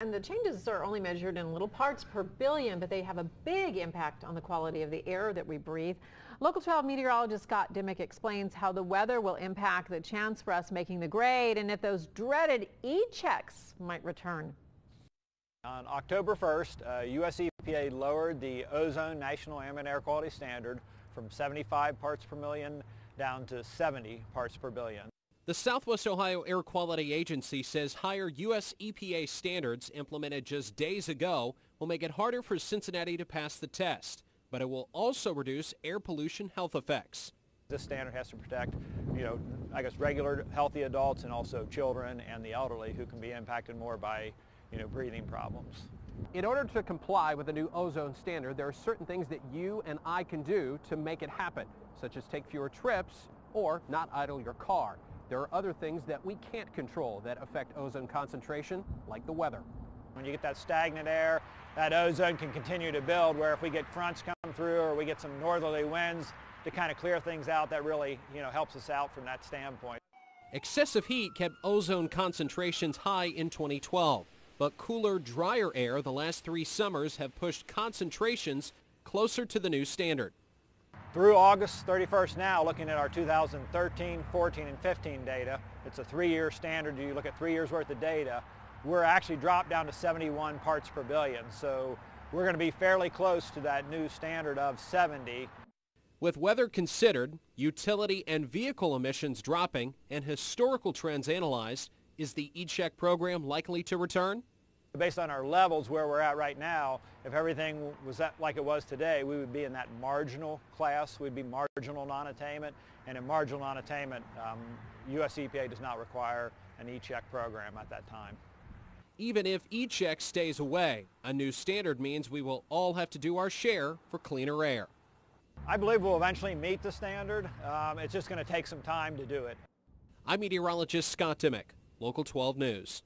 And the changes are only measured in little parts per billion, but they have a big impact on the quality of the air that we breathe. Local 12 meteorologist Scott Dimick explains how the weather will impact the chance for us making the grade and if those dreaded E-checks might return. On October 1st, U.S. EPA lowered the ozone national ambient air quality standard from 75 parts per million down to 70 parts per billion. The Southwest Ohio Air Quality Agency says higher U.S. EPA standards implemented just days ago will make it harder for Cincinnati to pass the test, but it will also reduce air pollution health effects. This standard has to protect, regular healthy adults and also children and the elderly who can be impacted more by, breathing problems. In order to comply with the new ozone standard, there are certain things that you and I can do to make it happen, such as take fewer trips or not idle your car. There are other things that we can't control that affect ozone concentration, like the weather. When you get that stagnant air, that ozone can continue to build, where if we get fronts come through or we get some northerly winds to kind of clear things out, that really, helps us out from that standpoint. Excessive heat kept ozone concentrations high in 2012, but cooler, drier air the last 3 summers have pushed concentrations closer to the new standard. Through August 31st now, looking at our 2013, 14, and 15 data, it's a 3-year standard. You look at 3 years worth of data, we're actually dropped down to 71 parts per billion. So we're going to be fairly close to that new standard of 70. With weather considered, utility and vehicle emissions dropping, and historical trends analyzed, is the E-check program likely to return? Based on our levels where we're at right now, if everything was like it was today, we would be in that marginal class. We'd be marginal non-attainment, and in marginal non-attainment, U.S. EPA does not require an E-check program at that time. Even if E-check stays away, a new standard means we will all have to do our share for cleaner air. I believe we'll eventually meet the standard. It's just going to take some time to do it. I'm meteorologist Scott Dimick, Local 12 News.